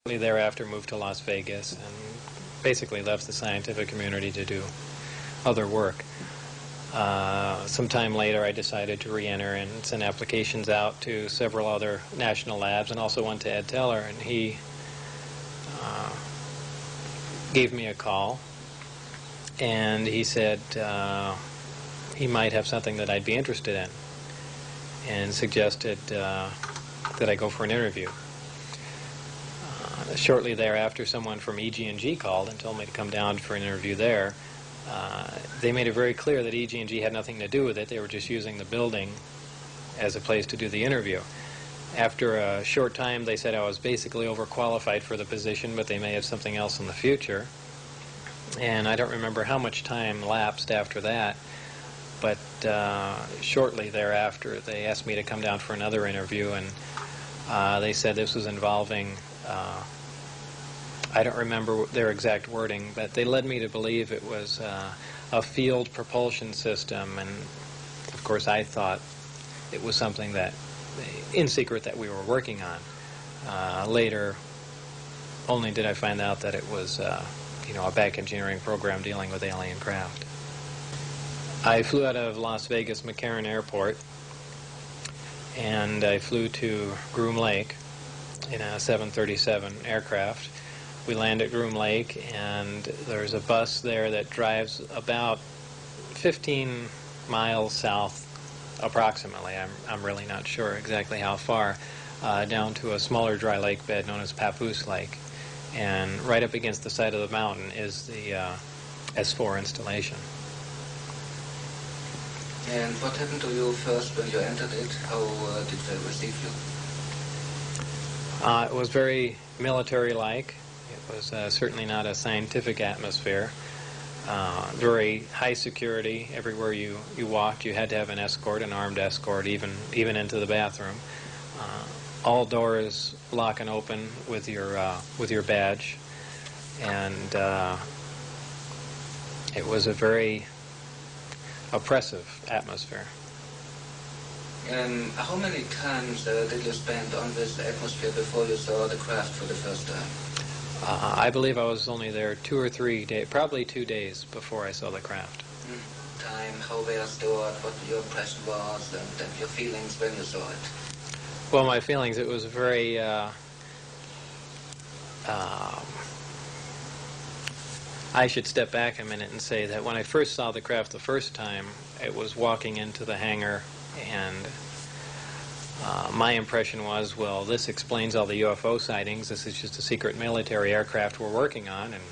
Thereafter moved to Las Vegas and basically left the scientific community to do other work. Some time later I decided to re-enter and send applications out to several other national labs, and also one to Ed Teller, and he gave me a call and he said he might have something that I'd be interested in, and suggested that I go for an interview. Shortly thereafter, someone from EG&G called and told me to come down for an interview there. They made it very clear that EG&G had nothing to do with it. They were just using the building as a place to do the interview. After a short time, they said I was basically overqualified for the position, but they may have something else in the future. And I don't remember how much time lapsed after that, but shortly thereafter, they asked me to come down for another interview, and they said this was involving I don't remember their exact wording, but they led me to believe it was a field propulsion system, and of course I thought it was something that, in secret, that we were working on. Later, only did I find out that it was a back engineering program dealing with alien craft. I flew out of Las Vegas McCarran Airport, and I flew to Groom Lake in a 737 aircraft. We land at Groom Lake, and there's a bus there that drives about 15 miles south, approximately. I'm really not sure exactly how far, down to a smaller dry lake bed known as Papoose Lake. And right up against the side of the mountain is the S4 installation. And what happened to you first when you entered it? How did they receive you? It was very military-like. It was certainly not a scientific atmosphere. Very high security. Everywhere you walked, you had to have an escort, an armed escort, even into the bathroom. All doors lock and open with your badge, and it was a very oppressive atmosphere. How many times did you spend on this atmosphere before you saw the craft for the first time? I believe I was only there 2 or 3 days, probably 2 days before I saw the craft. Time, how they are stored, what your impression was, and your feelings when you saw it? Well, my feelings, it was very I should step back a minute and say that when I first saw the craft the first time, it was walking into the hangar, and my impression was, well, this explains all the UFO sightings. This is just a secret military aircraft we're working on, and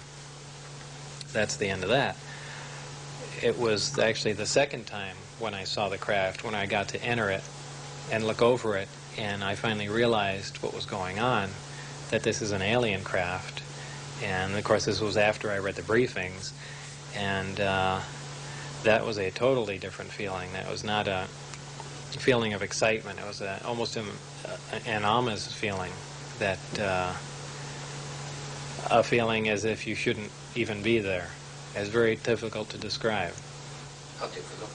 that's the end of that. It was actually the second time when I saw the craft, when I got to enter it and look over it, and I finally realized what was going on, that this is an alien craft. And of course this was after I read the briefings, and that was a totally different feeling. That was not a feeling of excitement. It was almost an ominous feeling, that a feeling as if you shouldn't even be there. It's very difficult to describe. How did it look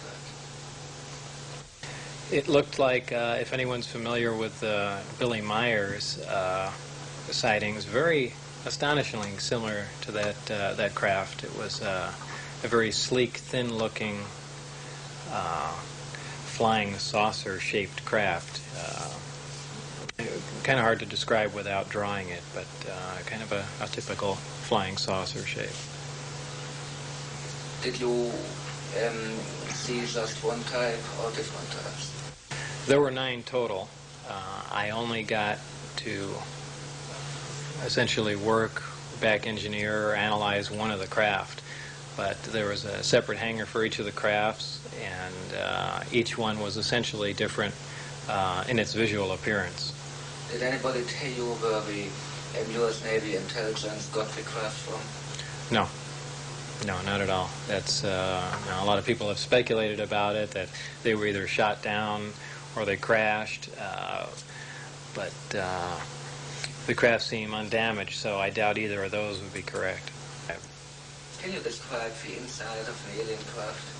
like? It looked like, if anyone's familiar with Billy Meyer's sightings, very astonishingly similar to that craft. It was a very sleek, thin-looking, flying saucer-shaped craft. Kind of hard to describe without drawing it, but kind of a typical flying saucer shape. Did you see just one type or different types? There were 9 total. I only got to essentially work, back engineer, or analyze one of the craft. But there was a separate hangar for each of the crafts, and each one was essentially different in its visual appearance. Did anybody tell you where the U.S. Navy intelligence got the craft from? No. No, not at all. That's a lot of people have speculated about it, that they were either shot down or they crashed, but the craft seemed undamaged, so I doubt either of those would be correct. Can you describe the inside of an alien craft?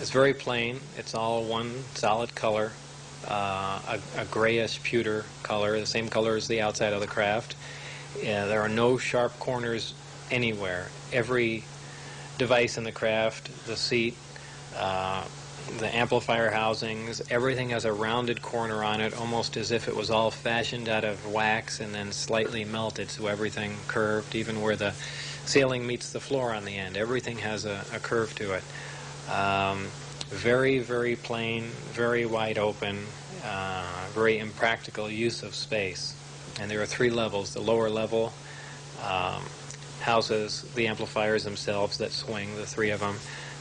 It's very plain. It's all one solid color, a grayish pewter color, the same color as the outside of the craft. There are no sharp corners anywhere. Every device in the craft, the seat, the amplifier housings, everything has a rounded corner on it, almost as if it was all fashioned out of wax and then slightly melted, so everything curved, even where the ceiling meets the floor on the end. Everything has a curve to it. Very, very plain, very wide open, very impractical use of space. And there are 3 levels. The lower level houses the amplifiers themselves that swing, the 3 of them.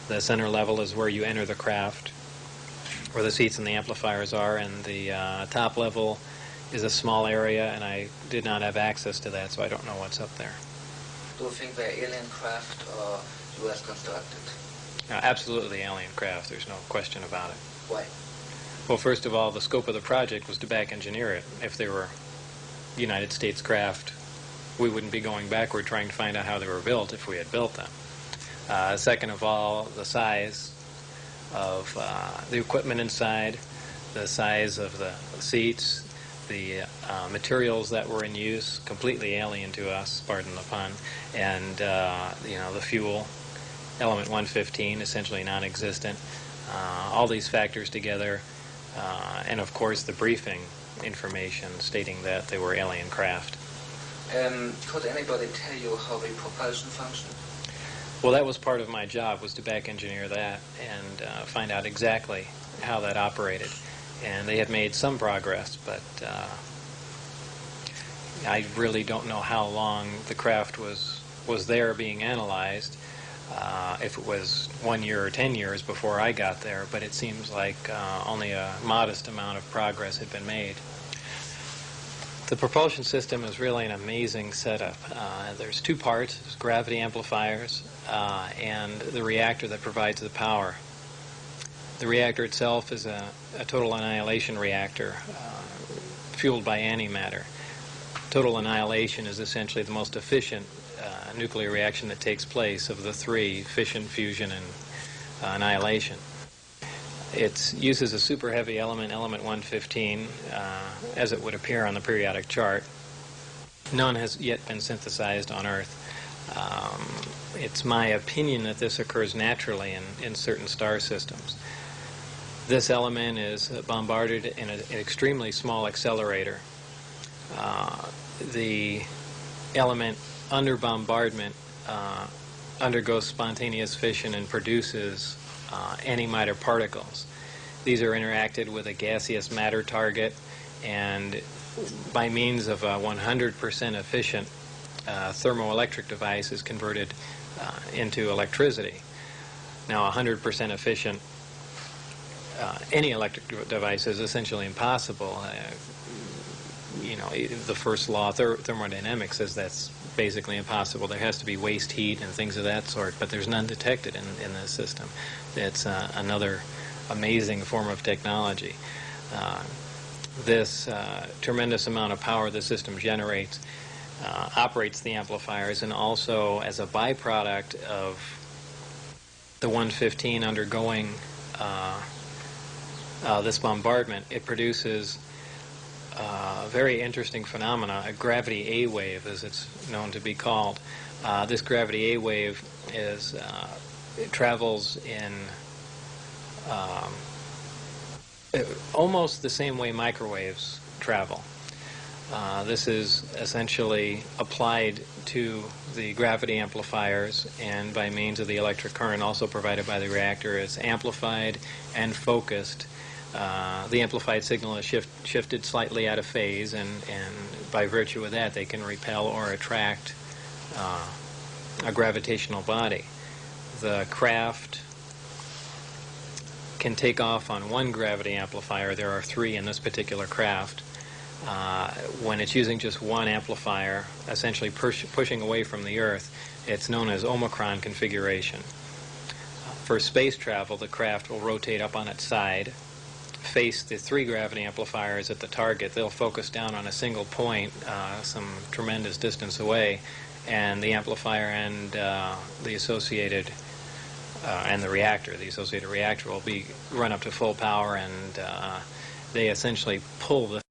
The center level is where you enter the craft, where the seats and the amplifiers are, and the top level is a small area, and I did not have access to that, so I don't know what's up there. Do you think they're alien craft or U.S. constructed? Absolutely alien craft, there's no question about it. Why? Well, first of all, the scope of the project was to back engineer it. If they were United States craft, we wouldn't be going backward trying to find out how they were built if we had built them. Second of all, the size of the equipment inside, the size of the seats, the materials that were in use, completely alien to us, pardon the pun, and the fuel, element 115, essentially non-existent. All these factors together, and of course the briefing information stating that they were alien craft. Could anybody tell you how the propulsion functioned? Well, that was part of my job, was to back engineer that and find out exactly how that operated. And they had made some progress, but I really don't know how long the craft was there being analyzed, if it was 1 year or 10 years before I got there, but it seems like only a modest amount of progress had been made. The propulsion system is really an amazing setup. There's 2 parts. There's gravity amplifiers and the reactor that provides the power. The reactor itself is a total annihilation reactor fueled by antimatter. Total annihilation is essentially the most efficient nuclear reaction that takes place of the 3, fission, fusion, and annihilation. It uses a super heavy element, element 115, as it would appear on the periodic chart. None has yet been synthesized on Earth. It's my opinion that this occurs naturally in certain star systems. This element is bombarded in an extremely small accelerator. The element under bombardment undergoes spontaneous fission and produces antimatter particles. These are interacted with a gaseous matter target, and by means of a 100% efficient thermoelectric device is converted into electricity. Now, 100% efficient any electric device is essentially impossible. The first law of thermodynamics says that's basically impossible. There has to be waste heat and things of that sort, but there's none detected in this system. It's another amazing form of technology. This tremendous amount of power the system generates operates the amplifiers, and also as a byproduct of the 115 undergoing this bombardment, it produces very interesting phenomena, a gravity A wave, as it's known to be called. This gravity A wave it travels in almost the same way microwaves travel. This is essentially applied to the gravity amplifiers, and by means of the electric current also provided by the reactor, it's amplified and focused. The amplified signal is shifted slightly out of phase, and by virtue of that they can repel or attract a gravitational body. The craft can take off on one gravity amplifier. There are 3 in this particular craft. When it's using just one amplifier, essentially pushing away from the Earth, it's known as Omicron configuration. For space travel, the craft will rotate up on its side, face the 3 gravity amplifiers at the target. They'll focus down on a single point some tremendous distance away, and the amplifier and the associated and the associated reactor will be run up to full power, and they essentially pull the